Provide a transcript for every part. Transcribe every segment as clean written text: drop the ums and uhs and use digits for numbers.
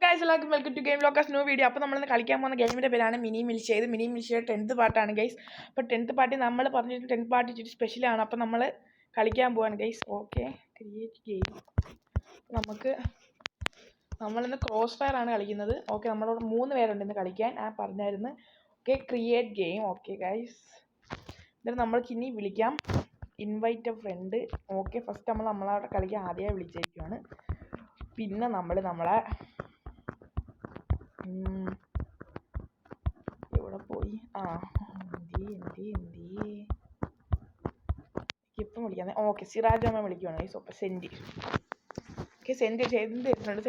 Guys എല്ലാവർക്കും welcome to game locus new video. അപ്പോൾ നമ്മൾ കളിക്കാൻ പോകുന്ന ഗെയിമിൻ്റെ പേരാണ് മിനി മിൽഷേത്. മിനി മിൽഷേയുടെ 10th പാർട്ടാണ് ഗൈസ്. അപ്പോൾ 10th പാർട്ടി നമ്മൾ പറഞ്ഞിട്ട് 10th പാർട്ടി ഇച്ചിരി സ്പെഷ്യലാണ്. അപ്പോൾ നമ്മൾ കളിക്കാൻ പോവാണ് ഗൈസ്. Okay, create game. നമ്മളിന്ന് ക്രോസ് ഫയർ ആണ് കളിക്കുന്നത്. ഓക്കെ, നമ്മളോട് 3 പേരുണ്ട് ഇന്ന് കളിക്കാൻ. പറഞ്ഞായിരുന്നു. Okay, create game. Okay guys, എന്നിട്ട് നമ്മൾക്ക് ഇനി വിളിക്കാം invite a friend. Okay, first നമ്മളവിടെ കളിക്കാൻ ആദ്യമായി വിളിച്ചിരിക്കുകയാണ്. പിന്നെ നമ്മളെ എവിടെ പോയി? ഇപ്പം വിളിക്കാതെ. ഓക്കെ, സിറാജ് അമ്മ വിളിക്കുവാണ് ഗൈസ്. അപ്പോൾ സെൻഡ്. ഓക്കെ, സെൻഡ് ചെയ്തിട്ടുണ്ട്. 2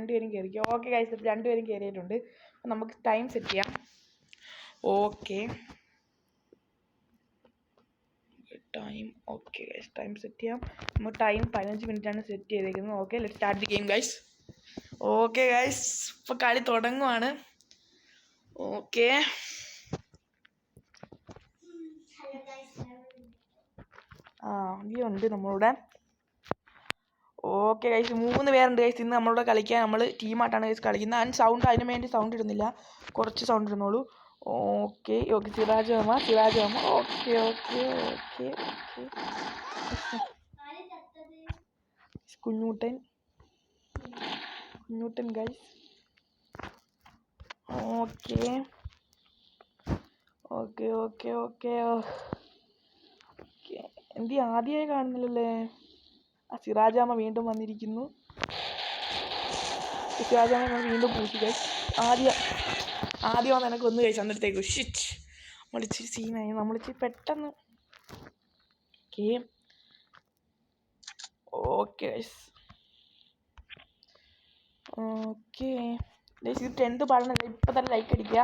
പേരും കയറിക്കും. ഓക്കെ ഗൈസ്, 2 പേരും കയറിയിട്ടുണ്ട്. അപ്പം നമുക്ക് ടൈം സെറ്റ് ചെയ്യാം. ഓക്കെ ഗൈസ്, ടൈം സെറ്റ് ചെയ്യാം. നമുക്ക് ടൈം 15 മിനിറ്റാണ് സെറ്റ് ചെയ്തേക്കുന്നത്. Okay, let start the game guys. Okay guys, ഇപ്പോൾ കളി തുടങ്ങുവാണ്. ഓക്കെ, ഉണ്ട് നമ്മളിവിടെ. ഓക്കെ ഗൈസ്, 3 പേരുണ്ട് ഗൈസ്. ഇന്ന് നമ്മളിവിടെ കളിക്കാൻ നമ്മൾ ടീമായിട്ടാണ് ഗൈസ് കളിക്കുന്നത്. ആൻഡ് സൗണ്ട് അതിന് വേണ്ടി സൗണ്ട് ഇടുന്നില്ല, കുറച്ച് സൗണ്ട് ഇടുന്നുള്ളൂ. ഓക്കെ സിറാജ് അമ്മ. Okay Kunjoottan guys. ഓക്കെ എന്തി ആദ്യമായി കാണുന്നില്ലല്ലേ? സിറാജാമ്മ വീണ്ടും വന്നിരിക്കുന്നു. സിറാജാമ്മ വീണ്ടും പൂശി ഗൈസ്. ആദ്യം വന്ന് എനിക്ക് ഒന്ന് കഴിച്ചു അന്നേരത്തേക്ക് ഷിറ്റ് നമ്മളിച്ചിരി സീനായി. നമ്മളിച്ചിരി പെട്ടെന്ന്. Okay guys. ഇത് 10th പാടാണ്. ഇപ്പം തന്നെ ലൈക്ക് അടിക്കുക.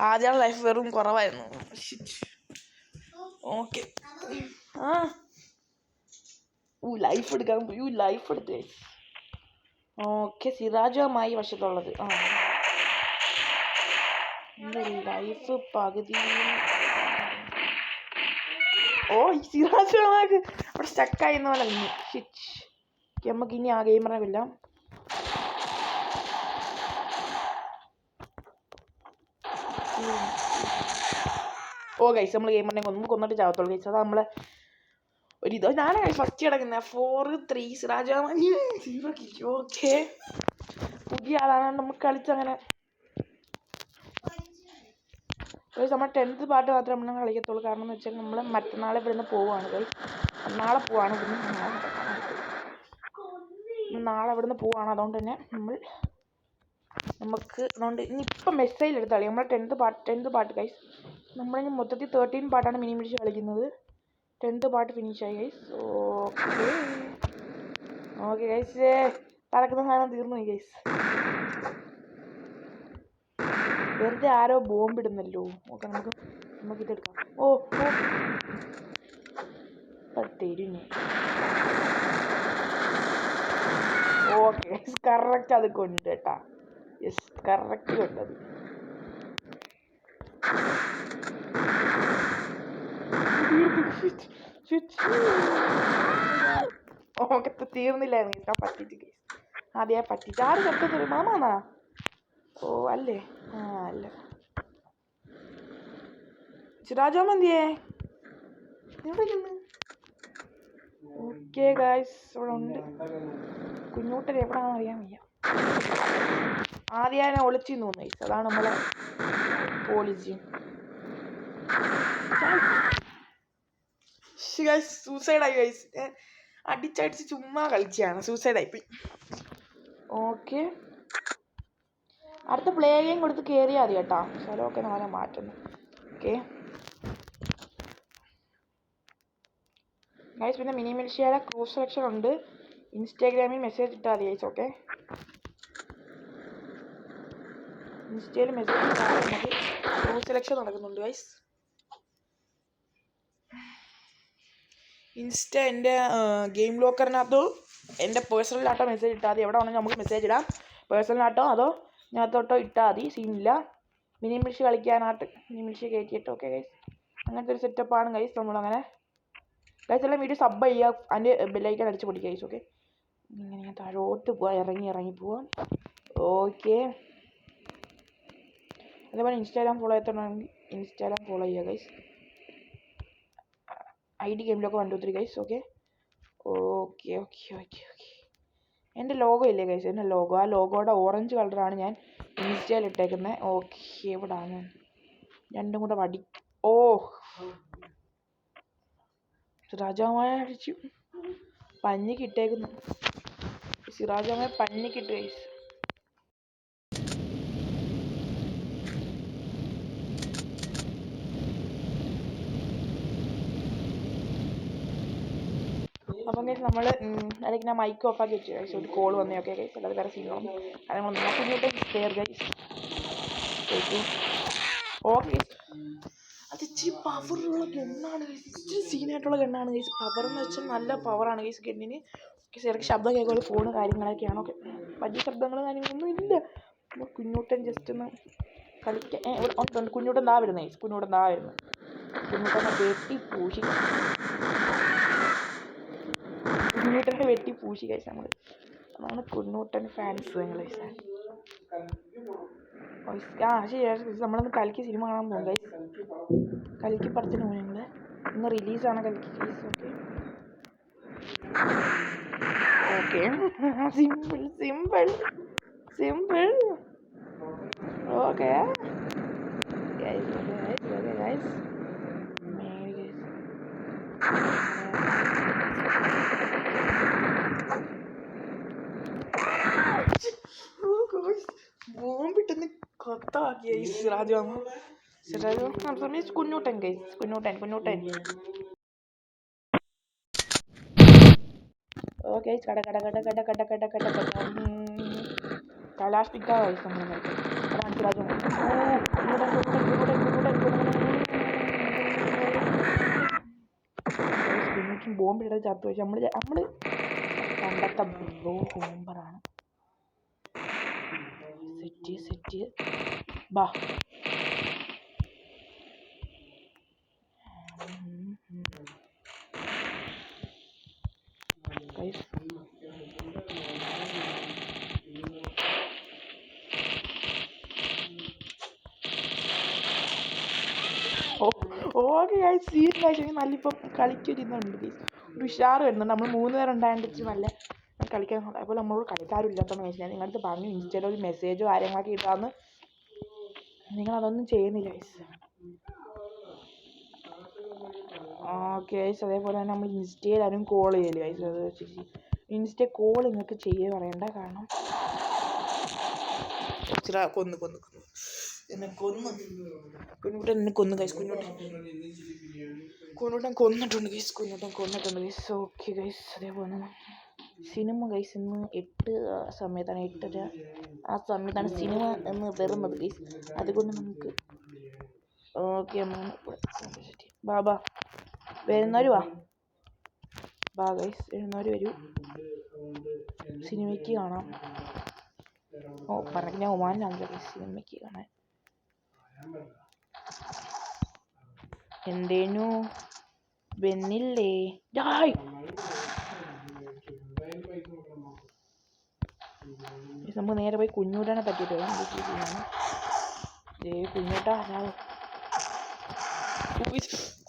ആദ്യമാണ് ലൈഫ് വെറും കുറവായിരുന്നു. ഓക്കെ, ലൈഫ് എടുത്ത്. ഓക്കെ, സിറാജുമായി വശത്തുള്ളത്. ലൈഫ് പകുതി. സിറാജുമാക്ക് അവിടെ സ്റ്റക്കായിരുന്ന പോലെ നമുക്ക് ഇനി ആ ഗെയിമറില്ല. ഗൈസ്, നമ്മൾ ഗെയിമറിനെ കൊന്നിട്ട് ചാവത്തുള്ളൂ ഗൈസ്. അത് നമ്മളെ ഒരിതോ. ഞാനാണ് ഫസ്റ്റ് കിടക്കുന്നത്. 4-3 സിറാജാമ. ഓക്കെ, പുതിയ ആളാണ് നമുക്ക് കളിച്ചങ്ങനെ. നമ്മൾ 10th പാർട്ട് മാത്രമേ നമ്മൾ കളിക്കത്തുള്ളൂ. കാരണം എന്ന് വെച്ചാൽ നമ്മൾ മറ്റന്നാളെ ഇവിടുന്ന് പോവുകയാണ് ഗൈസ്. നാളെ പോവാണ് അതുകൊണ്ട് തന്നെ അതുകൊണ്ട് ഇനി ഇപ്പം മെസ്സേജ് എടുത്ത് കളി. നമ്മൾ 10th പാർട്ട് ഗൈസ്. നമ്മളിനി മൊത്തത്തിൽ 13 പാർട്ടാണ് മിനി മിൽഷേ കളിക്കുന്നത്. 10th പാർട്ട് ഫിനിഷായി ഗൈസ്. ഓക്കെ ഗൈസ്, പറക്കുന്ന സാധനം തീർന്നു ഗൈസ്. വെറുതെ ആരോ ബോംബിടുന്നല്ലോ. ഓക്കെ, നമുക്ക് ഇതെടുക്കാം. തരുന്നു. ഓക്കെ, കറക്റ്റ് അത് കൊണ്ട് കേട്ടാ. യെസ്, കറക്റ്റ് കൊണ്ടത്. ഓക്കെ, തീർന്നില്ലായിരുന്നു. ഞാൻ പറ്റിച്ച് കേസ്. ആദ്യം പറ്റിച്ച്. ആര് ചത്തത്? മാമാന്നാ? അല്ലേ? അല്ല. സിറാജോമന്തിയേ എവിടെയാണ്? ഓക്കെ ഗൈസ്, ഇവിടെ ഉണ്ട്. കുഞ്ഞൂട്ടൻ എവിടെയാണെന്ന് അറിയാൻ വയ്യ. ആദ്യം ഒളിച്ചിന്ന് തോന്നുന്നു ഗൈസ്. അതാണ് നമ്മളെ പോളിസി. സൂസൈഡായി ഗൈസ്. അടിച്ചടിച്ച് ചുമ്മാ കളിച്ചാണ്. സൂസൈഡായിപ്പോയി. ഓക്കെ, അടുത്ത പ്ലേ ഗെയിം കൊടുത്ത് കയറിയാൽ മതി കേട്ടോ. സ്ഥലമൊക്കെ നാളെ മാറ്റുന്നു. ഓക്കെ ഗൈസ്, പിന്നെ മിനി മിൽഷയുടെ ക്രൂസ് സെലക്ഷൻ ഉണ്ട്. ഇൻസ്റ്റാഗ്രാമിൽ മെസ്സേജ് ഇട്ടാൽ മതി ഗൈസ്. ഓക്കെ, ഇൻസ്റ്റയിൽ മെസ്സേജ് ഇട്ടാൽ മതി. ക്രൂസ് സെലക്ഷൻ നടക്കുന്നുണ്ട് ഗൈസ്. ഇൻസ്റ്റ എൻ്റെ ഗെയിം ലോക്കറിനകത്തോ എൻ്റെ പേഴ്സണലിലാട്ടോ മെസ്സേജ് ഇട്ടാൽ മതി. എവിടെ വേണമെങ്കിൽ നമുക്ക് മെസ്സേജ് ഇടാം. പേഴ്സണലാട്ടോ അതോ ഇതിനകത്തോട്ടോ ഇട്ടാൽ മതി. സീനില്ല. മിനി മിൽഷേ കളിക്കാനായിട്ട് മിനി മിൽഷേ കയറ്റിയിട്ട്. ഓക്കെ ഗൈസ്, അങ്ങനത്തെ ഒരു സെറ്റപ്പാണ് ഗൈസ് നമ്മളങ്ങനെ. ഗൈസ് എല്ലാം വീഡിയോ സബ് ചെയ്യുക, അതിൻ്റെ ബെല്ലൈക്കൺ അടിച്ച് പൊടിക്കുക ഗൈസ്. ഓക്കെ, ഇങ്ങനെ ഞാൻ താഴോട്ട് പോവാം, ഇറങ്ങി പോവാം. ഓക്കെ, അതേപോലെ ഇൻസ്റ്റാഗ്രാം ഫോളോ ചെയ്യാത്തതാണെങ്കിൽ ഇൻസ്റ്റാഗ്രാം ഫോളോ ചെയ്യുക guys. ID ഗെയിമിലൊക്കെ 1 2 3 guys. Okay okay okay okay okay എൻ്റെ ലോഗോ ഇല്ലേ ഗൈസ്, എൻ്റെ ലോഗോ, ആ ലോഗോയുടെ ഓറഞ്ച് കളറാണ് ഞാൻ ഇൻസ്റ്റയിൽ ഇട്ടേക്കുന്നത്. ഓക്കെ, എവിടാണ് രണ്ടും കൂടെ വടി. ഓ, സിറാജാമായ അടിച്ചു, പഞ്ഞിക്കിട്ടേക്കുന്നു. സിറാജാമായ പഞ്ഞിക്കിട്ടു ഗൈസ്. അപ്പം ഗൈസ് നമ്മൾ അല്ലെങ്കിൽ ഞാൻ മൈക്ക് ഓഫ് ആക്കി വെച്ചു ഗൈസ്. ഒരു കോൾ വന്നേ. ഓക്കെ ഗൈസ്, അല്ലാതെ വേറെ സീനാണ് കാര്യങ്ങളൊന്നും നോക്കിയിട്ട് സ്റ്റെയർ ഗൈസ്. ഓക്കെ, അത് ഇച്ചിരി പവറുള്ള ഗണ്ണാണ് ഗൈസ്, ഇച്ചിരി സീനായിട്ടുള്ള ഗണ്ണാണ് ഗൈസ്. പവർ എന്ന് വെച്ചാൽ നല്ല പവറാണ് ഗൈസ് ഗണ്ണിന്. ഇടയ്ക്ക് ശബ്ദം കേൾക്കുമ്പോൾ ഫോണ് കാര്യങ്ങളൊക്കെയാണ്. ഓക്കെ, വലിയ ശബ്ദങ്ങൾ കാര്യങ്ങളൊന്നും ഇല്ല. അപ്പോൾ കുഞ്ഞൂട്ടൻ ജസ്റ്റ് ഒന്ന് കളിക്കാൻ കുഞ്ഞൂട്ടൻ താ വരുന്നത് ഗൈസ്. കുഞ്ഞൂട്ടനെ വെട്ടി പൂശി, കുഞ്ഞൂട്ടനെ വെട്ടി പൂശി ഗൈസ് നമ്മൾ. അതാണ് കുഞ്ഞൂട്ടൻ ഫാൻസ് നിങ്ങൾ ഗൈസ്. ആ ശരി, നമ്മളൊന്ന് കൽക്കി സിനിമ കാണാൻ പോകും ഗൈസ്. കൽക്കി പടത്തിന് പോകും ഞങ്ങൾ. ഇന്ന് റിലീസാണ് കൽക്കി guys. Okay okay, simple simple simple. Okay guys, okay guys. ബോംബിട്ടെന്ന് കൊത്താക്കി guys. Siraj Kunjoottan guys, Kunjoottan. Okay, കലാഷ്ടിക്ക ഗൈസ് നമ്മൾ. അതാണ് സിറാജ്. കുഞ്ഞൂട്ടൻ ബോംബിട്ടത് ചത്തു വെച്ചാൽ നമ്മൾ പണ്ടത്തെ ബോംബറാണ്. സെറ്റ് ബാ. ഗൈസ് ഓക്കെ ഗൈസ്, സീരിയസ് ആയിട്ട് നല്ലിപ്പം കളിക്കൊരുന്നുണ്ട് ഗൈസ്. ഒരു ഉഷാറ് വരുന്നുണ്ട്. നമ്മൾ 3 പേര് ഉണ്ടായിട്ട് നല്ല കളിക്കാൻ. അതുപോലെ നമ്മളോട് കളിക്കാരും ഇല്ലാത്തതെന്ന് വെച്ചാൽ നിങ്ങളടുത്ത് പറഞ്ഞു ഇൻസ്റ്റയിൽ ഒരു മെസ്സേജോ കാര്യങ്ങളൊക്കെ ഇട്ടാന്ന്, നിങ്ങളതൊന്നും ചെയ്യുന്നില്ല ഗൈസ്. ഓക്കെ ഗൈസ്, അതേപോലെ തന്നെ നമ്മൾ ഇൻസ്റ്റയിൽ ആരും കോൾ ചെയ്യില്ല ഗൈസ്. അത് വെച്ചിട്ട് ഇൻസ്റ്റ കോൾ നിങ്ങൾക്ക് ചെയ്യുക പറയണ്ട. കാരണം കുഞ്ഞൂട്ടൻ എന്നെ കൊന്നു ഗൈസ്. കുഞ്ഞൂട്ടൻ കൊന്നിട്ടുണ്ട് ഗൈസ്. ഓക്കെ ഗൈസ്, അതേപോലെ സിനിമ ഗൈസ് ഇന്ന് 8 സമയത്താണ്, 8:30 ആ സമയത്താണ് സിനിമ എന്ന് വരുന്നത് ഗൈസ്. അതുകൊണ്ട് നമുക്ക് ഓക്കെ ബാ വരുന്നവർ ബാ ഗൈസ്, വരുന്നവർ വരൂ, സിനിമയ്ക്ക് കാണാം. പറഞ്ഞ ഒമാനിലാണ് ഗൈസ് സിനിമയ്ക്ക് കാണാൻ. എന്തേനു വെന്നില്ലേ? നമുക്ക് നേരെ പോയി കുഞ്ഞൂട്ടനെ പറ്റിയിട്ട് വരാം.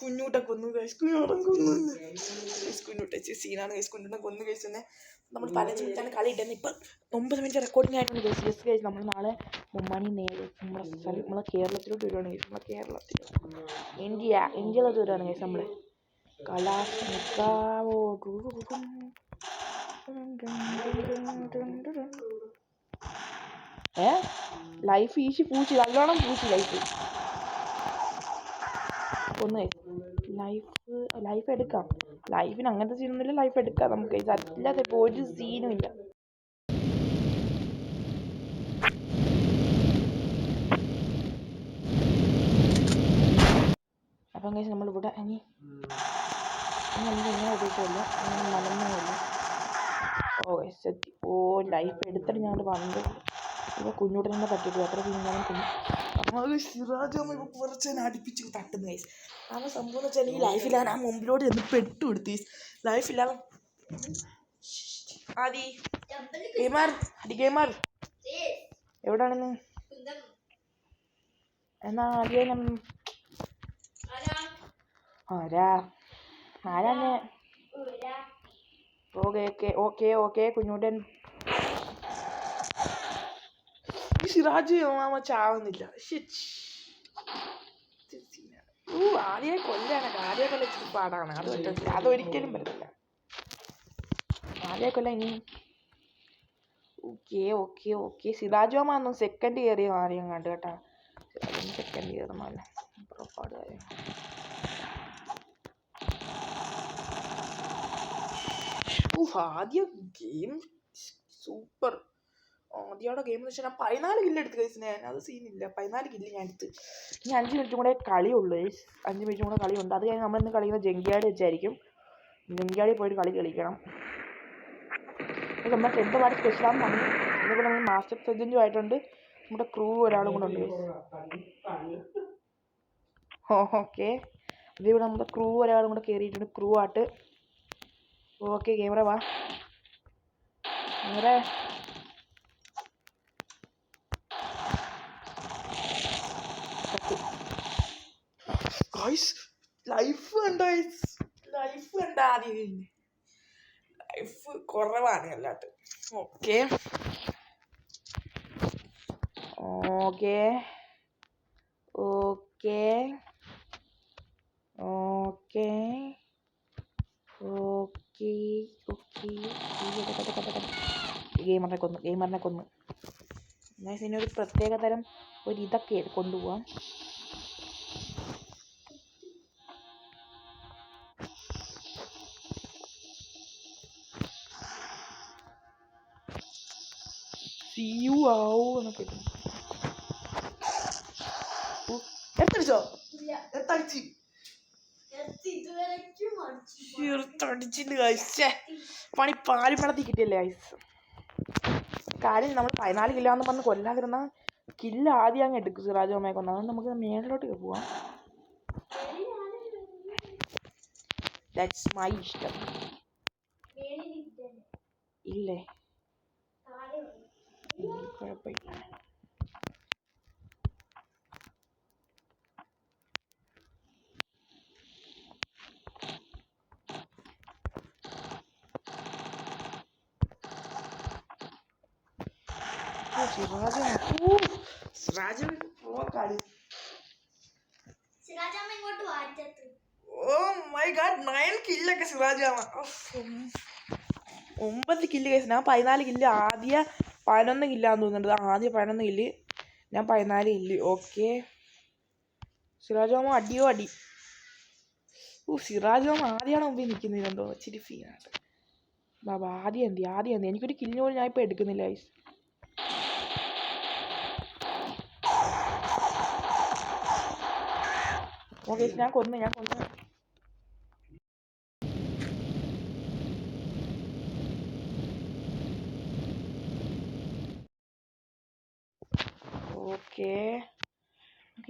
കുഞ്ഞൂട്ടൻ കൊന്നു ഗൈസ്. കുഞ്ഞൂട്ടൻ സീനാണ് ഗൈസ്. കുഞ്ഞൂട്ടൻ കൊന്നു ഗൈസ്. തന്നെ നമ്മൾ 15 മിനിറ്റാണ് കളി ഇട്ടുന്നത്. ഇപ്പം 9 മിനിറ്റ് റെക്കോർഡിംഗ് ആയിട്ടുണ്ട് ഗൈസ്. യെസ് ഗൈസ്, നമ്മൾ നാളെ മുമ്പാണി നമ്മളെ കേരളത്തിലോട്ട് വരുവാണ് ഗൈസ്. നമ്മളെ കേരളത്തിൽ ഇന്ത്യയിലോട്ട് വരുവാണ് ഗൈസ്. നമ്മൾ ലൈഫ് ഈശി പൂച്ചി, നല്ലോണം പൂച്ചി ലൈഫ്. ഒന്ന് ലൈഫ് എടുക്കാം. ലൈഫിന് അങ്ങനത്തെ സീനൊന്നുമില്ല. ലൈഫ് എടുക്കാം നമുക്ക്. അല്ലാതെ ഇപ്പോൾ ഒരു സീനും ഇല്ല. അപ്പം കഴിച്ച് നമ്മളിവിടെ ഇനി ഇങ്ങനെ ഉപയോഗിച്ചില്ല, മലമൊന്നുമില്ല. ലൈഫ് എടുത്തിട്ട് ഞങ്ങൾ വന്നത്. ഇപ്പോൾ കുഞ്ഞൂട്ടനെ പറ്റിയിട്ട് അത്ര സീനാണ്. സിറാജ് അമ്മ ഇപ്പോൾ കുറച്ച് അടുപ്പിച്ച് തട്ടുന്നു ഗൈസ്. കാരണം സംഭവം എന്ന് വെച്ചാൽ ഈ ലൈഫിലാണ് ആ മുമ്പിലോട്ട് ചെന്ന് പെട്ടുകൊടുത്തു ലൈഫില്ലാതെ. ആദി ഗെയിമർ, ഗെയിമർ എവിടാണെന്ന് എന്നാ ആദ്യം ആരാന്ന്? Okay okay okay Kunjoottan. Siraj മാമ ചാവുന്നില്ല. ആദ്യം കൊല്ലാണ്. ആദ്യം കൊല്ല ഇച്ചിരി പാടാണ്. അത് പറ്റത്തില്ല, അതൊരിക്കലും പറ്റത്തില്ല. ആദ്യം കൊല്ല ഇനി. Okay okay okay Siraj mama ഒന്നും സെക്കൻഡ് കയറിയ ആരെയും കണ്ടു കേട്ടാ. സെക്കൻഡ് കയറുന്നല്ല പുറപ്പാട് കാര്യം. ആദ്യ ഗെയിം സൂപ്പർ. ആദ്യയുടെ ഗെയിം എന്ന് വെച്ചാൽ ഞാൻ 14 കില്ല് എടുത്ത് കഴിച്ചു. അത് സീനില്ല, 14 കില്ല് ഞാൻ എടുത്ത്. ഇനി 5 മിനിറ്റും കൂടെ കളിയുള്ളൂ. 5 മിനിറ്റും കൂടെ കളിയുണ്ട്. അത് കഴിഞ്ഞ് നമ്മളിന്ന് കളിക്കുന്ന ജങ്കിയാടി വെച്ചായിരിക്കും. ജങ്കിയാടി പോയിട്ട് കളിക്കണം. നമ്മുടെ 10th പാർട്ടി സ്പെഷ്യലാന്ന് പറഞ്ഞു. ഇതിപ്പോൾ നമ്മൾ മാസ്റ്റർ പ്രസിഡൻറ്റും ആയിട്ടുണ്ട്. നമ്മുടെ ക്രൂ ഒരാളും കൂടെ ഉണ്ട്. ഓക്കെ ഇതിവിടെ നമ്മുടെ ക്രൂ ഒരാളും കൂടെ കയറിയിട്ടുണ്ട്. ക്രൂ ആയിട്ട്. ഓക്കെ ഗെയിമറെ വാ. ഗെയിമറെ ലൈഫ് കണ്ട ആദ്യം ലൈഫ് കുറവാണ് അല്ലാട്ട്. Okay okay okay okay okay okay ഗെയിമറിനെ കൊന്നു. എന്നാൽ ഇനി ഒരു പ്രത്യേക തരം ഒരു ഇതൊക്കെ കൊണ്ടുപോവാം. എന്നൊക്കെ എത്തടിച്ചോ? പണി പാലിപ്പണത്തി കിട്ടിയല്ലേ ഐസ്. കാര്യം നമ്മൾ 14 കില്ലാന്ന് പറഞ്ഞ് കൊല്ലാതിരുന്ന കില്ല് ആദ്യം അങ്ങ് എടുക്കും സിറാജ് അമ്മയെ കൊന്നു. അതുകൊണ്ട് നമുക്ക് മേളിലോട്ട് പോവാം. ദാറ്റ്സ് മൈ ഇഷ്ടം. ഇല്ലേ കുഴപ്പമില്ല. ഓ മൈ ഗാഡ് 9 കില്ലൊക്കെ സിറാജാമ. 9 കില്ല് കേസ്. ഞാൻ 14 കില്ല്. ആദ്യ 11 കില്ലാന്ന് തോന്നുന്നുണ്ട്. ആദ്യം 11 കില്ല്, ഞാൻ 14 കില്ല്. ഓക്കെ സിറാജാമ അടിയോ അടി. സിറാജാമ ആദ്യമാണ് മുമ്പിൽ നിൽക്കുന്നില്ലെന്തോ ഇച്ചിരി ഫീലാണ്. ബാബാ ആദ്യം എന്തി എനിക്കൊരു കില്ലിന് പോലും ഞാൻ ഇപ്പം എടുക്കുന്നില്ല ഐസ്. ഓക്കെ ഞാൻ കൊന്നു. ഓക്കെ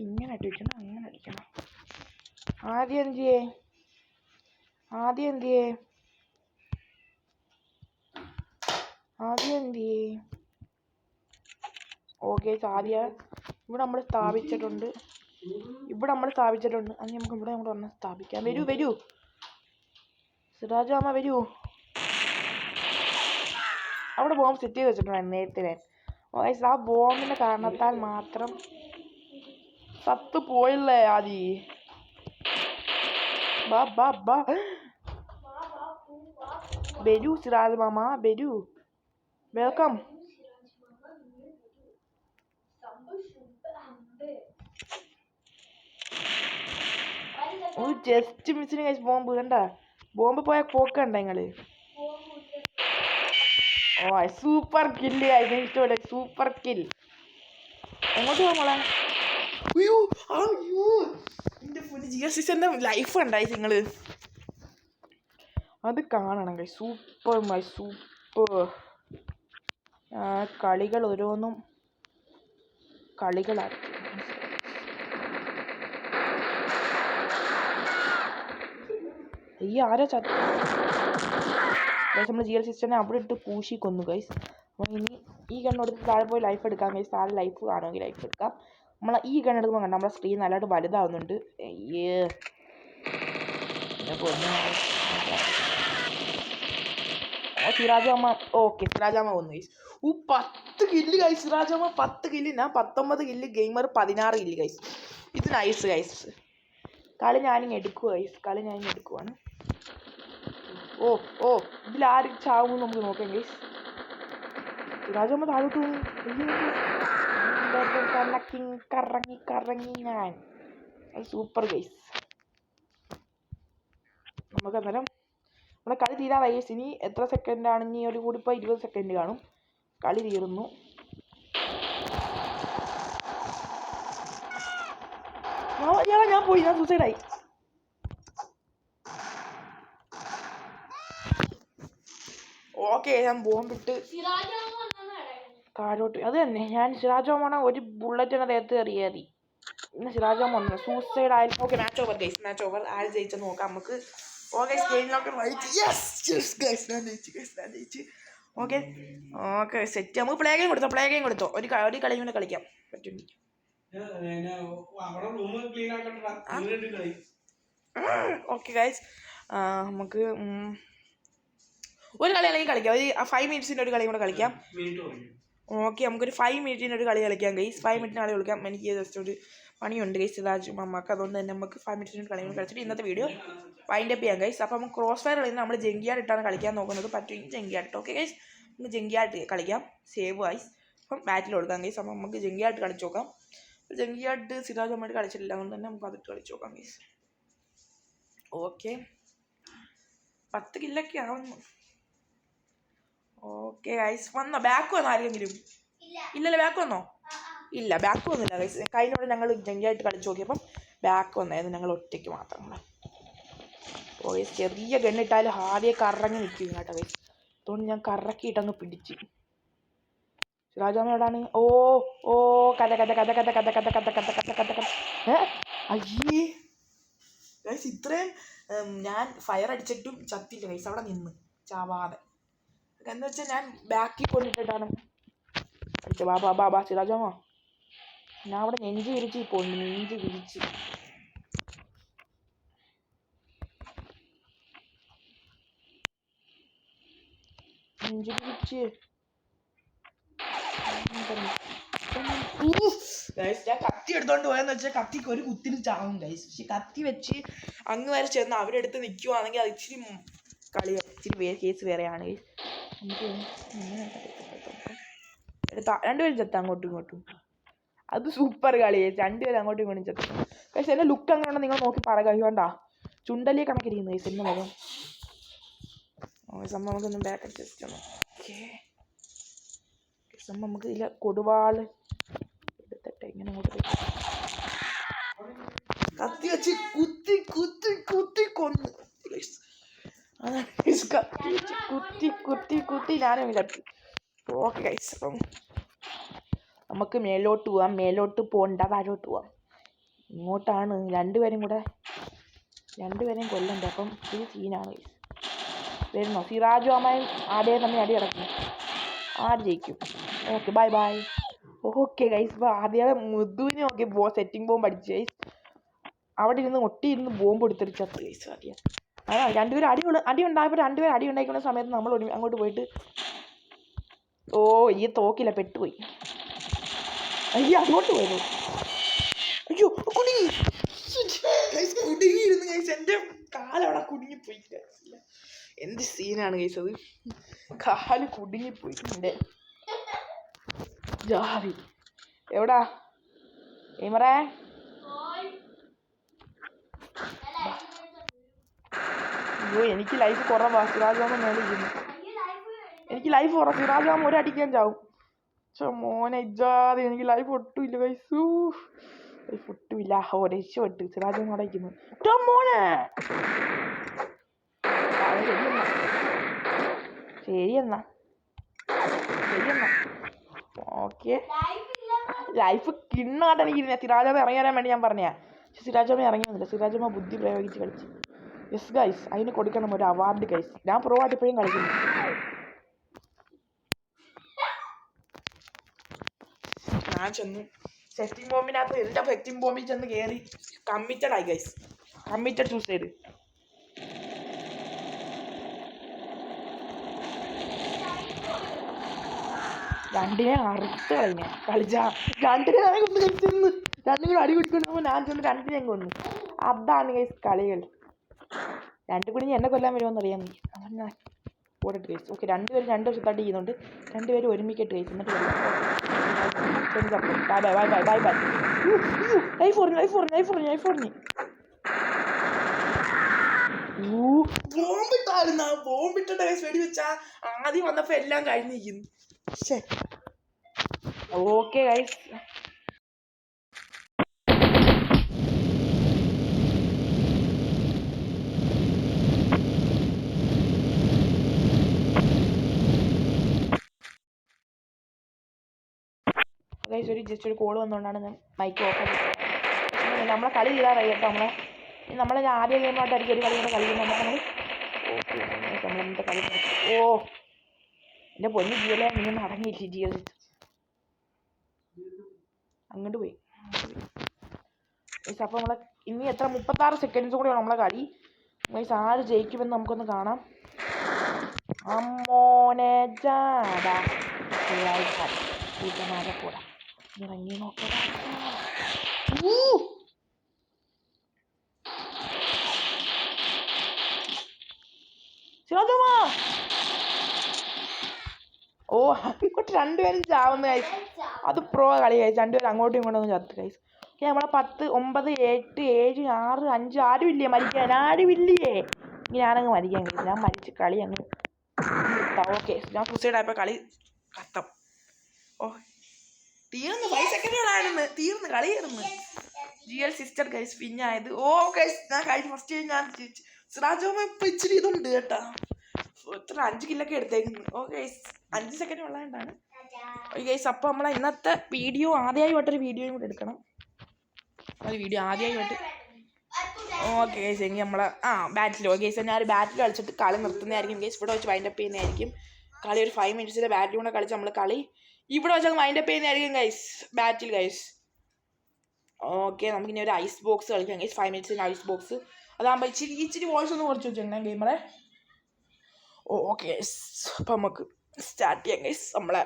ഇങ്ങനെ അടിക്കണം, അങ്ങനെ അടിക്കണം. ആദ്യം എന്തിയേ ഓക്കെ ആദ്യ ഇവിടെ നമ്മൾ സ്ഥാപിച്ചിട്ടുണ്ട്. അത് നമുക്ക് ഇവിടെ ഒന്ന് സ്ഥാപിക്കാം. വരൂ സിറാജാമ വരൂ. അവിടെ ബോംബ് സെറ്റ് ചെയ്ത് വെച്ചിട്ടുണ്ടായിരുന്നു നേരത്തെ. ആ ബോംബിന്റെ കാരണത്താൽ മാത്രം സത്ത് പോയില്ലേ ആദി. വരൂ സിറാജ് മാമ വരൂ. വെൽക്കം. ജസ്റ്റ് മിസ്സിന് കഴിച്ച് ബോംബ് കണ്ട. ബോംബ് പോയ പോക്ക് കണ്ട നിങ്ങള്. ഓ സൂപ്പർ കില്ല് ഇഷ്ടമല്ലേ. Super kill. എങ്ങോട്ട് പോകാൻ മോളെ? ലൈഫ് കണ്ടായി നിങ്ങള്. അത് കാണണം. സൂപ്പർ കളികൾ ഓരോന്നും കളികളായിരിക്കും. ഈ ആരാ ചത്ത ഗൈസ്? നമ്മൾ GL സിസ്റ്ററിനെ അവിടെ ഇട്ട് പൂശി കൊന്നു ഗൈസ്. അപ്പോൾ ഇനി ഈ ഗണ്ണെടുത്ത് താഴെ പോയി ലൈഫ് എടുക്കാം ഗൈസ്. താഴെ ലൈഫ് കാണുമെങ്കിൽ ലൈഫ് എടുക്കാം. നമ്മൾ ഈ ഗണ്ണെടുക്കുമ്പോൾ കണ്ട നമ്മളെ സ്ക്രീൻ നല്ലതായിട്ട് വലുതാവുന്നുണ്ട്. അയ്യേ സിറാജാമ്മ. ഓക്കെ, സിറാജാമ്മ കൊന്നു ഗൈസ്. 10 kill guys. സിറാജാമ്മ 10 കില്ല്, ഞാൻ 19 കില്ല്, ഗെയിമർ 16 കില്ല് ഗൈസ്. ഇത് നൈസ് ഗൈസ്. കളി ഞാനിങ്ങ് എടുക്കുക ഗൈസ്. കളി ഞാനിങ്ങ് എടുക്കുവാണ്. ഓ ഇതിലാരും ചാവും നമുക്ക് നോക്കാം ഗൈസ്. സിറാജാമ്മ താഴോട്ട് കറങ്ങി ഞാൻ. Super guys. നമുക്ക് അന്നേരം നമ്മുടെ കളി തീരാറായി ഗൈസ്. ഇനി എത്ര സെക്കൻഡാണ്? ഇനി ഒരു കൂടി ഇപ്പോൾ 20 സെക്കൻഡ് കാണും. കളി തീരുന്നു. ഞാൻ പോയി, ഞാൻ സൂസൈഡായി. ഓക്കെ, ഞാൻ ബോംബിട്ട് താഴോട്ട്. അത് തന്നെ, ഞാൻ സിറാജോമോണ ഒരു ബുള്ളറ്റിനെ ദേഹത്ത് കയറി. പിന്നെ സിറാജോമോൺ സൂസൈഡ് ആയാലും. Okay, match over guys. Match over. ആര് ജയിച്ചെന്ന് നോക്കാം നമുക്ക്. ഓക്കെ, സ്കെയിലിനൊക്കെ ഞാൻ ജയിച്ചു. Okay set. നമുക്ക് പ്ലേ ഗെയിം കൊടുത്തോ. ഒരു കളി കൂടെ കളിക്കാം. പറ്റും. ഓക്കെ ഗൈസ്, നമുക്ക് ഒരു കളി അല്ലെങ്കിൽ കളിക്കാം. ഒരു 5 മിനിറ്റ്സിൻ്റെ ഒരു കളി കൂടെ കളിക്കാം. ഓക്കെ, നമുക്കൊരു 5 മിനിറ്റിന് ഒരു കളി കളിക്കാം ഗൈസ്. 5 മിനിറ്റിന് കളി കളിക്കാം. എനിക്ക് ജസ്റ്റ് ഒരു പണിയുണ്ട് ഗൈസ്, രാജു അമ്മക്ക്. അതുകൊണ്ട് തന്നെ നമുക്ക് 5 മിനിറ്റ്സിന് കളി കളിച്ചിട്ട് ഇന്നത്തെ വീഡിയോ വൈൻഡ് അപ്പ് ചെയ്യാം ഗൈസ്. അപ്പോൾ നമുക്ക് ക്രോസ് ഫയർ കളിക്കുന്നത് നമ്മൾ ജംഗിയാഡ് ഇട്ടാണ് കളിക്കാൻ നോക്കുന്നത്. പറ്റുമെങ്കിൽ ജംഗിയാഡ്. ഓക്കെ ഗൈസ്, നമുക്ക് ജംഗിയാഡ് കളിക്കാം. Save guys. അപ്പം ബാറ്റിൽ കൊടുക്കാം ഗൈസ്. അപ്പം നമുക്ക് ജംഗിയാഡ് കളിച്ച് നോക്കാം. ജംഗിയാഡ് സിറാജ് അമ്മയായിട്ട് കളിച്ചിട്ടില്ല, അതുകൊണ്ട് തന്നെ നമുക്ക് അതിട്ട് കളിച്ച് നോക്കാം ഗൈസ്. ഓക്കെ, 10 കില്ലൊക്കെ ആവുന്നു. ഓക്കെ ഗൈസ്, വന്നോ? ബാക്ക് വന്നോ ആരെങ്കിലും? ഇല്ലല്ലോ, ബാക്ക് വന്നോ? ഇല്ല, ബാക്ക് വന്നില്ല ഗൈസ്. കഴിഞ്ഞോടെ ഞങ്ങൾ ജംഗിയായിട്ട് കളിച്ച് നോക്കിയപ്പം ബാക്ക് വന്നായിരുന്നു. ഞങ്ങൾ ഒറ്റയ്ക്ക് മാത്രം. ഓ ഗൈസ്, ചെറിയ ഗണ്ണിട്ടാലും ആദ്യം കറങ്ങി നിൽക്കും കേട്ടോ ഗൈസ്. അതുകൊണ്ട് ഞാൻ കറക്കിയിട്ടങ്ങ് പിടിച്ച്. സിറാജാമ്മ എവിടാണ്? കഥ. അയ്യേ ഗൈസ്, ഇത്രയും ഞാൻ ഫയർ അടിച്ചിട്ടും ചത്തില്ല ഗൈസ്. അവിടെ നിന്ന് ചാവാതെ. എന്ന് വെച്ചാൽ ഞാൻ ബാക്കിൽ കൊണ്ടിട്ടിട്ടാണ് അടിച്ചത്. ബാബാ സിറാജാമ്മ, ഞാൻ അവിടെ നെഞ്ച് വിരിച്ച് പോയി. നെഞ്ച് വിരിച്ച് ഞാൻ കത്തി എടുത്തോണ്ട് പോയെന്ന് വെച്ചാൽ കത്തിക്ക് ഒരു കുത്തിന് ചാവും ഗൈസ്. പക്ഷെ കത്തി വെച്ച് അങ്ങ് വരെ ചെന്ന് അവരുടെ അടുത്ത് നിൽക്കുവാണെങ്കിൽ അത് ഇച്ചിരി കേസ് വേറെയാണ് ഗൈസ്. നമുക്ക് രണ്ടുപേരും ചത്ത അങ്ങോട്ടും ഇങ്ങോട്ടും. അത് സൂപ്പർ കളി ഗൈസ്. രണ്ടുപേരും അങ്ങോട്ടും ഇങ്ങോട്ടും ചത്ത ഗൈസ്. എൻ്റെ ലുക്ക് അങ്ങനെ ഉണ്ടോ നിങ്ങൾ നോക്കി പറയുക. കണ്ടാ ചുണ്ടലിയെ കണക്കിരിക്കുന്നു ഗൈസ് എൻ്റെ മുഖം. സംഭവം നമുക്കൊന്നും ബാക്ക് അഡ്ജസ്റ്റ് ചെയ്യണം. ഓക്കെ, സംഭവം നമുക്ക് ഇതിൽ കൊടുവാള് എടുത്തിട്ട് ഇങ്ങനെ അങ്ങോട്ട് കത്തി വെച്ച് കുത്തി കൊന്ന്. അതാണ് കത്തി വെച്ച് കുത്തി ഞാനും കത്തി. ഓക്കെ ഗൈസ്, അപ്പം നമുക്ക് മേലോട്ട് പോവാം. മേലോട്ട് പോകണ്ട, താഴോട്ട് പോവാം. ഇങ്ങോട്ടാണ് രണ്ടുപേരെയും കൊല്ലണ്ടേ. അപ്പം ഈ സീനാണ് ഗൈസ്. വരുന്നോ? സിറാജു അമ്മയും ആദ്യം തന്നെ അടി കിടക്കുന്നു. ആര് ജയിക്കും? Okay, by. ഓക്കെ ഗൈസ്, ഇപ്പോൾ ആദ്യം മുതുവിനെ നോക്കി സെറ്റിംഗ് ബോംബ് അടിച്ചു ഗൈസ്. അവിടെ ഇരുന്ന് ബോംബ് എടുത്തിരിച്ചത് ഗൈസ്. ആദ്യം രണ്ടുപേരും അടി ഉണ്ടായപ്പോൾ രണ്ടുപേരും അടി ഉണ്ടായിക്കുന്ന സമയത്ത് നമ്മൾ അങ്ങോട്ട് പോയിട്ട് ഈ തോക്കില്ല, പെട്ടുപോയി. അയ്യോ, അങ്ങോട്ട് പോയത്. അയ്യോ, കുടുങ്ങിയിരുന്നു ഗൈസ്. എൻ്റെ കാലവിടെ കുടുങ്ങിപ്പോയി. എന്ത് സീനാണ് ഗൈസ് അത്. കാല് കുടുങ്ങിപ്പോയി എൻ്റെ. ജാതി എവിടാ ഗെയിമറേ? അയ്യോ, എനിക്ക് ലൈഫ് കുറവാ. സിറാജാമ്മ മേളിക്കുന്നു. എനിക്ക് ലൈഫ് കുറവാ. സിറാജാമ്മ ഒരടിക്കാൻ ചാവും. മോനെ ജാതി, എനിക്ക് ലൈഫ് ഒട്ടുമില്ല ഗൈസ്. ലൈഫ് ഒട്ടുമില്ല. രക്ഷപ്പെട്ട് സിറാജാമ്മ അടയ്ക്കുന്നു. മോനെ ശരിയെന്നാ. Okay, life കിണ്ണാട്ട് എനിക്കിരുന്ന. സിറാജാമ്മ ഇറങ്ങി വരാൻ വേണ്ടി ഞാൻ പറഞ്ഞാ. പക്ഷെ സിറാജാമ്മ ഇറങ്ങി വന്നില്ല. സിറാജാമ്മ ബുദ്ധി പ്രയോഗിച്ച് കളിച്ചു. യെസ് ഗൈസ്, അതിന് കൊടുക്കണം ഒരു അവാർഡ് ഗൈസ്. ഞാൻ പ്രോ ആയിട്ട് ഇപ്പോഴും കളിക്കുന്നു. ഞാൻ ചെന്നു സെറ്റിംഗ് ബോംബിനകത്ത് എൻ്റെ സെറ്റിംഗ് ബോംബിൽ ചെന്ന് കയറി കമ്മിറ്റഡ് ആയി ഗൈസ്. കമ്മിറ്റഡ് ചൂസ് ചെയ്ത് രണ്ടിനെ അറുത്ത് കളഞ്ഞ കളിച്ച രണ്ടിനെ ഞാൻ കൊന്ന് കളിച്ചെന്ന്. രണ്ടും കൂടെ അടി പിടിക്കൊണ്ടുപോകുമ്പോൾ ഞാൻ ചെന്ന് രണ്ടിനെ കൊന്നു. അതാണ് ഗൈസ് കളികൾ. രണ്ടു കൂടി എന്നെ കൊല്ലാൻ വരുമെന്ന് അറിയാൻ നീ അങ്ങനെ ഓടിട്ട് ഗൈസ്. ഓക്കെ, രണ്ടുപേരും രണ്ട് വശത്തായിട്ട് ചെയ്യുന്നുണ്ട്. രണ്ടുപേരും ഒരുമിക്കട്ട് ഗൈസ്. എന്നിട്ട് bye bye bye bye bye bye. Life ഓർഞ്ഞു ലൈഫ് ഓർഞ്ഞു ലൈഫ് ഓർഞ്ഞു ലൈഫ് ഓർഞ്ഞു. ബോംബിട്ടായിരുന്ന ബോംബിട്ടിട്ട് ഗൈസ് വെടി വെച്ചാ ആദ്യം വന്നപ്പോ എല്ലാം കഴിഞ്ഞിരിക്കുന്നു. ഓക്കെ ഗൈസ്, ഗൈസ് ഒരു ജസ്റ്റ് ഒരു കോൾ വന്നുകൊണ്ടാണ് ഞാൻ മൈക്ക് ഓഫ് ആക്കിയത്. നമ്മളെ കളി തീരാറായി കേട്ടോ. നമ്മളെ ആദ്യ ഗെയിമായിട്ടായിരിക്കും ഒരു കളി കൂടെ കളിക്കുന്നത്. നമ്മൾ ഓക്കെ നമ്മളെന്താ കളി. ഓ എൻ്റെ പൊന്നു ജിയലെ നിങ്ങൾ അടങ്ങിയില്ല. ജിയൽ അങ്ങോട്ട് പോയി. അപ്പോൾ നമ്മളെ ഇനി എത്ര 36 സെക്കൻഡ്സ് കൂടിയാണ് നമ്മളെ കളി. ഗൈസ് ആര് ജയിക്കുമെന്ന് നമുക്കൊന്ന് കാണാം. അമ്മോനെ ജാടാ കൂടെ ഇറങ്ങി നോക്കടാ. ഓ ഇങ്ങോട്ട് രണ്ടുപേരും ചാവുന്ന കൈസ്. അത് പ്രോ കളി കഴിച്ചു. രണ്ടുപേരും അങ്ങോട്ടും ഇങ്ങോട്ടും ചത്ത് കൈസ്. ഓക്കെ, നമ്മളെ 10, 9, 8, 7, 6, 5 ആരുമില്ലേ മരിക്കാൻ? ആരുമില്ലേ? ഇനി ഞാനങ്ങ് മരിക്കാൻ കഴിയും. ഞാൻ മരിച്ച് കളി അങ്ങ് ഓക്കെ. ഞാൻ സൂസൈഡ് ആയപ്പോൾ കളി കത്തം. ഓ തീർന്ന് 5 സെക്കൻഡുകളായിരുന്നു. തീർന്ന് കളിയായിരുന്നു. GL സിസ്റ്റർ ഗൈസ് പിന്നായത്. ഓ ഗൈസ് ഞാൻ കഴിഞ്ഞ ഫസ്റ്റ് ഞാൻ സിറാജോമ ഇപ്പം ഇച്ചിരി ഇതുണ്ട് കേട്ടാ. എത്ര 5 കില്ലൊക്കെ എടുത്തേക്കുന്നു. ഓ ഗൈസ് 5 സെക്കൻഡ് ഉള്ളതുകൊണ്ടാണ്. ഗൈസ് അപ്പോൾ നമ്മളെ ഇന്നത്തെ വീഡിയോ ആദ്യമായിട്ടൊരു വീഡിയോയും കൂടെ എടുക്കണം. ഒരു വീഡിയോ ആദ്യമായിട്ട്. ഓക്കെ ഗൈസ് എങ്കിൽ നമ്മളെ ബാറ്റിൽ ഗൈസ് ഞാൻ ഒരു ബാറ്റിൽ കളിച്ചിട്ട് കളി നിർത്തുന്നതായിരിക്കും ഗൈസ്. ഇവിടെ വെച്ച് വൈൻഡപ്പ് ചെയ്യുന്നതായിരിക്കും. കളി ഒരു 5 മിനിറ്റ്സിലെ ബാറ്റിൽ കൂടെ കളിച്ച് നമ്മൾ കളി ഇവിടെ വെച്ചൊക്കെ വൈൻഡപ്പ് ചെയ്യുന്നതായിരിക്കും ഗൈസ്. ബാറ്റിൽ ഗൈസ്. ഓക്കെ, നമുക്കിനി ഒരു ഐസ് ബോക്സ് കളിക്കാം ഗൈസ്. 5 മിനിറ്റ്സിന് ഐസ് ബോക്സ്. അതാകുമ്പോൾ ഇച്ചിരി വോയിസ് ഒന്ന് കുറച്ച് വെച്ചാൽ ഗെയിമറെ. ഓക്കെ അപ്പം നമുക്ക് സ്റ്റാർട്ട് ചെയ്യാം ഗൈസ്. നമ്മളെ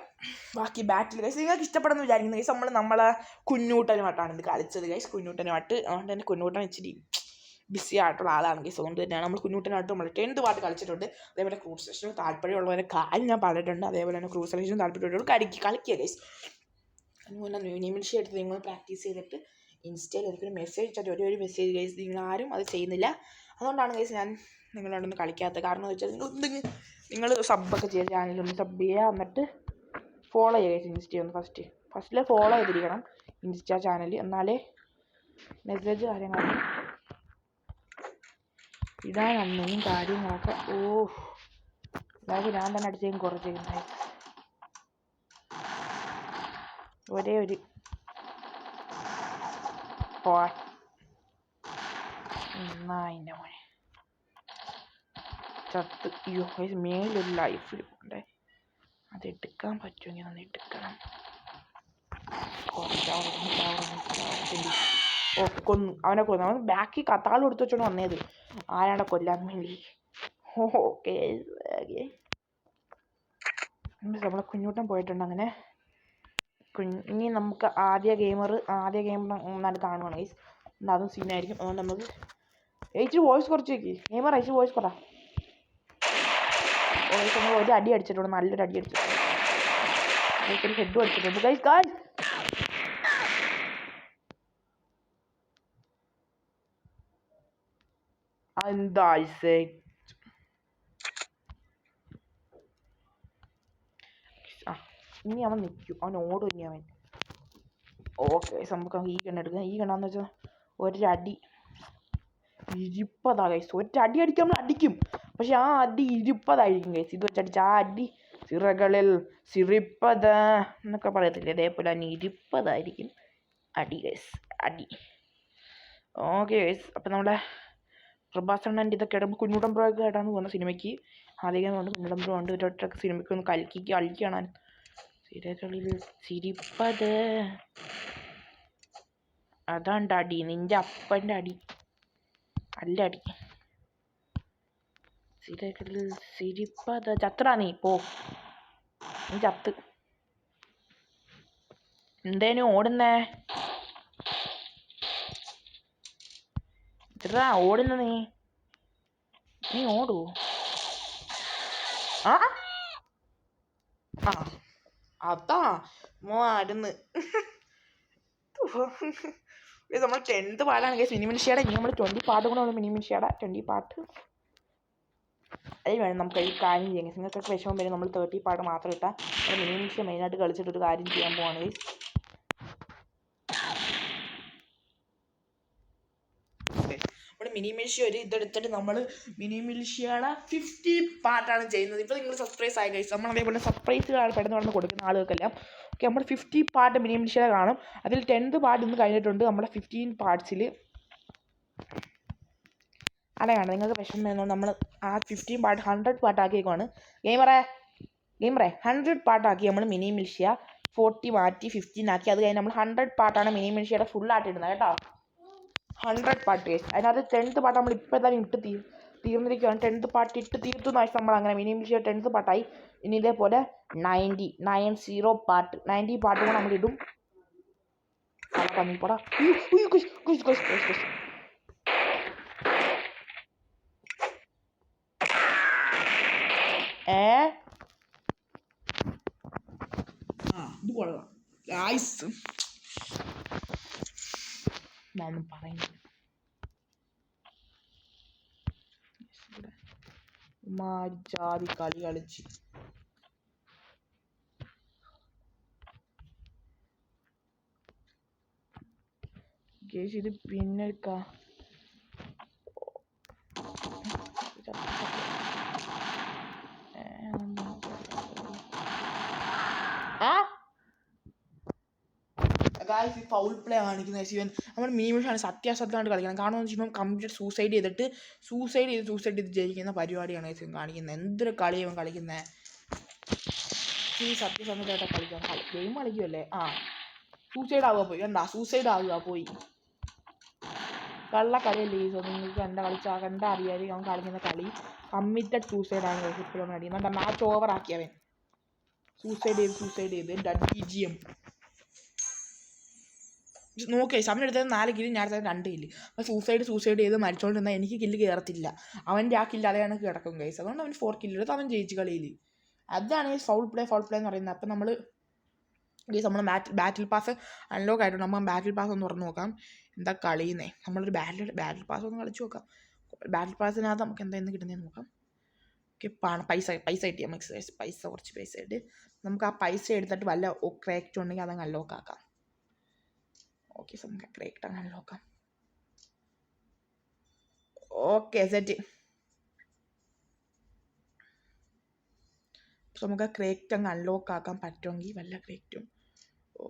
ബാക്കി ബാറ്റിൽ ഗൈസ് നിങ്ങൾക്ക് ഇഷ്ടപ്പെടുന്ന വിചാരിക്കുന്നു ഗൈസ്. നമ്മളെ കുഞ്ഞൂട്ടനുമായിട്ടാണ് ഇത് കളിച്ചത് ഗൈസ്. കുഞ്ഞൂട്ടനുമായിട്ട് അതുകൊണ്ട് തന്നെ കുഞ്ഞൂട്ടൻ ഇച്ചിരി ബിസി ആയിട്ടുള്ള ആളാണ് ഗൈസ്. അതുകൊണ്ട് തന്നെയാണ് നമ്മൾ കുഞ്ഞൂട്ടനായിട്ട് നമ്മൾ 10th പാട്ട് കളിച്ചിട്ടുണ്ട്. അതേപോലെ ക്രൂസ് സെക്ഷനും താല്പര്യമുള്ളവരെ കാര്യം ഞാൻ പറഞ്ഞിട്ടുണ്ട്. അതേപോലെ തന്നെ ക്രൂസ് സെക്ഷനും താല്പര്യമുള്ളവർ കളിക്കുക ഗൈസ്. അതുപോലെ നിമിഷം എടുത്ത് നിങ്ങൾ പ്രാക്ടീസ് ചെയ്തിട്ട് ഇൻസ്റ്റയിൽ എനിക്കൊരു മെസ്സേജ് ഇട്ടിട്ട് ഒരു മെസ്സേജ് ഗൈസ്. നിങ്ങളാരും അത് ചെയ്യുന്നില്ല. അതുകൊണ്ടാണ് ഗൈസ് ഞാൻ നിങ്ങളോടൊന്ന് കളിക്കാത്തത്. കാരണം എന്ന് വെച്ചാൽ നിങ്ങൾ സബ്ബൊക്കെ ചെയ്ത ചാനലൊന്ന് സബ് ചെയ്യുക. എന്നിട്ട് ഫോളോ ചെയ്യുക ഗൈസ്. ഇൻസ്റ്റയൊന്ന് ഫസ്റ്റിൽ ഫോളോ ചെയ്തിരിക്കണം ഇൻസ്റ്റ ചാനൽ. എന്നാലേ മെസ്സേജ് കാര്യങ്ങളൊക്കെ ഇടാൻ അന്നേയും കാര്യങ്ങളൊക്കെ. അതായത് ഞാൻ തന്നെ അടിച്ചേക്കും കുറച്ചേക്കും. ഒരേ ഒരു അതിൻ്റെ മോനെ ചത്ത്. അയ്യോ മേലൊരു ലൈഫിൽ പോണ്ടേ. അത് എടുക്കാൻ പറ്റുമെങ്കിൽ ഒന്ന് എടുക്കണം. കൊന്നു അവനെ കൊന്നു. അവൻ ബാക്കി കത്താളും എടുത്ത് വെച്ചോണ്ട് വന്നേത് ആരാണ് കൊല്ലാൻ വേണ്ടി. ഓക്കെ നമ്മളെ കുഞ്ഞൂട്ടൻ പോയിട്ടുണ്ട്. അങ്ങനെ ഇനി നമുക്ക് ആദ്യ ഗെയിം നന്നായിട്ട് കാണുവാണ് ഗൈസ്. അതും സീനായിരിക്കും. അതുകൊണ്ട് നമുക്ക് ഇച്ചിരി വോയിസ് കുറച്ച് വെക്കി ഗെയിമർ. ഇച്ചിരി വോയിസ് കുറ. നമ്മൾ ഒരു അടി അടിച്ചിട്ടുണ്ട്. നല്ലൊരു അടി അടിച്ചിട്ടുണ്ട്. ഒരു ഹെഡ് അടിച്ചിട്ടുണ്ട് ഗൈസ്. എന്താ ഇനി അവൻ നിൽക്കും. അവൻ ഓടും ഇനി അവൻ. ഓക്കെ നമുക്ക് ഈ കണ്ണ് എടുക്കാം. ഈ കണ്ണാന്ന് വെച്ചാൽ ഒരടി ഇരിപ്പതാ ഗൈസ്. ഒരടി അടിക്കാൻ നമ്മൾ അടിക്കും. പക്ഷെ ആ അടി ഇരിപ്പതായിരിക്കും ഗൈസ്. ഇത് വെച്ചടിച്ച ആ അടി സിറകളിൽ സിറിപ്പത എന്നൊക്കെ പറയത്തില്ലേ, അതേപോലെ തന്നെ ഇരിപ്പതായിരിക്കും അടി ഗൈസ്. അടി. ഓക്കെ ഗൈസ് അപ്പം നമ്മുടെ പ്രഭാസണ്ണൻ്റെ ഇതൊക്കെ ഇടുമ്പോൾ കുഞ്ഞുടൻ ബ്രോ ഒക്കെ ആയിട്ടാണ് പോകുന്ന സിനിമയ്ക്ക് ആദ്യം കൊണ്ട് കുഞ്ഞുടൻ ബ്രോ ഉണ്ട് ഒരൊറ്റ സിനിമയ്ക്ക് ഒന്ന് കളിക്കാണ് സിരകളിൽ ചിരിപ്പത് അതാണ്ട് അടി നിന്റെ അപ്പൻ്റെ അടി അല്ല അടി സിരകളിൽ ചിരിപ്പത് ചത്രാ നീ പോ നീ ചത്ത് എന്തേനും ഓടുന്നേ ഇതാ ഓടുന്ന നീ ഓടൂ ആ അതാ ആരുന്ന് നമ്മൾ 10th പാട്ടാണ് കേസ് മിനിമിനിഷ്യയുടെ ഇനി നമ്മൾ 20 പാട്ട് കൂടെ ഉള്ളു മിനിമിനിഷ്യയുടെ 20 പാട്ട് അത് വേണം നമുക്ക് ഈ കാര്യം ചെയ്യാം നിങ്ങൾക്കൊക്കെ വിഷമം വരും നമ്മൾ 30 പാട്ട് മാത്രം ഇട്ടാൽ മിനിമിനിഷ്യ മെയിനായിട്ട് കളിച്ചിട്ട് ഒരു കാര്യം ചെയ്യാൻ പോവാണ് മിനിമിൽഷ്യ ഒരു ഇതെടുത്തിട്ട് നമ്മൾ മിനിമിൽഷ്യയുടെ 50 പാർട്ടാണ് ചെയ്യുന്നത്. ഇപ്പോൾ നിങ്ങൾ സർപ്രൈസ് ആയി കഴിച്ചു നമ്മൾ അതേപോലെ സർപ്രൈസ് പെട്ടെന്ന് പെട്ടെന്ന് കൊടുക്കുന്ന ആളുകൾക്കെല്ലാം ഓക്കെ നമ്മൾ 50 പാർട്ട് മിനിമിൽഷ്യയുടെ കാണും. അതിൽ 10th പാർട്ട് ഇന്ന് കഴിഞ്ഞിട്ടുണ്ട്. നമ്മുടെ 15 പാർട്സിൽ അതാണ് നിങ്ങൾക്ക് വിഷമം വരുന്നത്. നമ്മൾ ആ 15 പാർട്ട് 100 പാർട്ടാക്കിയേക്കാണ് ഗെയിമറെ 100 പാർട്ടാക്കി നമ്മൾ മിനിമിൽഷ്യ 40 മാറ്റി 15 ആക്കി. അത് കഴിഞ്ഞ് നമ്മൾ 100 പാർട്ടാണ് മിനിമിൽഷ്യയുടെ ഫുള്ളായിട്ട് ഇടുന്നത് കേട്ടോ. 100 പാർട്ട് കേസ് അതിനകത്ത് 10th പാർട്ട് നമ്മൾ ഇപ്പോൾ തന്നെ ഇട്ട് തീർന്നിരിക്കുകയാണ്. 10th പാർട്ട് ഇട്ട് തീർത്തു നാശം നമ്മൾ അങ്ങനെ മിനിമിൽഷ്യ 10th പാർട്ടായി. ഇനി ഇതേപോലെ 90 പാർട്ട് 90 പാർട്ട് കൂടെ നമ്മൾ ഇടും. പോടാ ഇത് കൊള്ളാം ഗായ്സ് ഞാനും പറയുന്നത് ജാതി കളി കളിച്ച് ഗേസ് ഇത് പിന്നെ ഗായ്സ് ഫൗൾ പ്ലേ കാണിക്കുന്ന ശിവൻ നമ്മൾ മിനിമിഷാണ് സത്യാസത്യമായിട്ട് കളിക്കണം. കാരണം എന്ന് വെച്ചാൽ കംപ്ലീറ്റ് സൂസൈഡ് ചെയ്ത് ജയിക്കുന്ന പരിപാടിയാണ് കാണിക്കുന്നത്. എന്തൊരു കളിയാണ് കളിക്കുന്നത്. ഈ സത്യസന്ധമായിട്ടാണ് കളിക്കാൻ ഗെയിം കളിക്കുമല്ലേ. സൂസൈഡ് ആവുക പോയി സൂസൈഡ് ആവുക പോയി കള്ള കളിയല്ലേ നിങ്ങൾക്ക് കണ്ട അറിയാതെ അവൻ കളിക്കുന്ന കളി കമ്മിറ്റഡ് സൂസൈഡാണ്. ഇപ്പോഴും അടിക്കുന്നുണ്ട്. മാച്ച് ഓവർ ആക്കിയവൻ സൂസൈഡ് ചെയ്ത് BGM നോക്കേ സമയം എടുത്തത് 4 കില്ല് ഞാൻ എടുത്തത് 2 കില്ല്. അപ്പോൾ സൂസൈഡ് ചെയ്ത് മരിച്ചോണ്ടിരുന്നാൽ എനിക്ക് കില്ല് കയറത്തില്ല. അവൻ്റെ ആ കില്ല് അതേയാണ് കിടക്കും ഗൈസ്. അതുകൊണ്ട് അവൻ 4 കില്ല് എടുത്ത് അവൻ ജയിച്ചു കളിയിൽ. അതാണ് ഈ ഫൗൾ പ്ലേ എന്ന് പറയുന്നത്. അപ്പം നമ്മൾ ബാറ്റിൽ പാസ് അൺലോക്ക് ആയിട്ടുണ്ട്. നമ്മൾ ബാറ്റിൽ പാസ് ഒന്ന് തുറന്ന് നോക്കാം എന്താ കളിയുന്നേ. നമ്മളൊരു ബാറ്റിൽ പാസ് ഒന്ന് കളിച്ച് നോക്കാം. ബാറ്റിൽ പാസിനകത്ത് നമുക്ക് എന്തായിരുന്നു കിട്ടുന്നതെന്ന് നോക്കാം. ഓക്കെ പൈസ കിട്ടിയ കുറച്ച് പൈസ ഇട്ട് നമുക്ക് ആ പൈസ എടുത്തിട്ട് വല്ല ക്രാക്റ്റ് ഉണ്ടെങ്കിൽ അതങ്ങ് അൺലോക്ക് ആക്കാം. ഓക്കെ നമുക്ക് ക്രാക്റ്റ് അങ്ങ് അൺലോക്കാം. Okay set. നമുക്ക് ആ ക്രാക്റ്റ് അങ്ങ് അൺലോക്ക് ആക്കാൻ പറ്റുമെങ്കിൽ വല്ല ക്രാക്റ്റും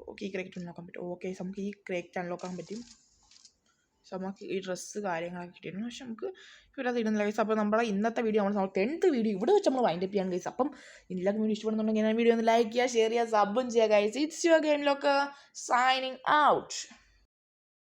ഓക്കെ ഈ ക്രാക്റ്റ് അൺലോക്കാൻ പറ്റും. ഓക്കെ നമുക്ക് ഈ ക്രാക്റ്റ് അൺലോക്ക് ആക്കാൻ പറ്റും. സോ നമുക്ക് ഈ ഡ്രസ്സ് കാര്യങ്ങളൊക്കെ കിട്ടിയിരുന്നു. പക്ഷെ നമുക്ക് ഇവിടെ ഇടുന്നില്ല ഗൈസ്. അപ്പോൾ നമ്മുടെ ഇന്നത്തെ വീഡിയോ നമ്മൾ 10th വീഡിയോ ഇവിടെ വെച്ച് നമ്മൾ വൈൻഡപ്പ് ചെയ്യാൻ ഗൈസ്. അപ്പം എല്ലാവർക്കും വീഡിയോ ഇഷ്ടപ്പെടുന്നുണ്ടെങ്കിൽ വീഡിയോ ഒന്ന് ലൈക്ക് ചെയ്യുക, ഷെയർ ചെയ്യുക, സബും ചെയ്യുക guys. It's your game locker signing out.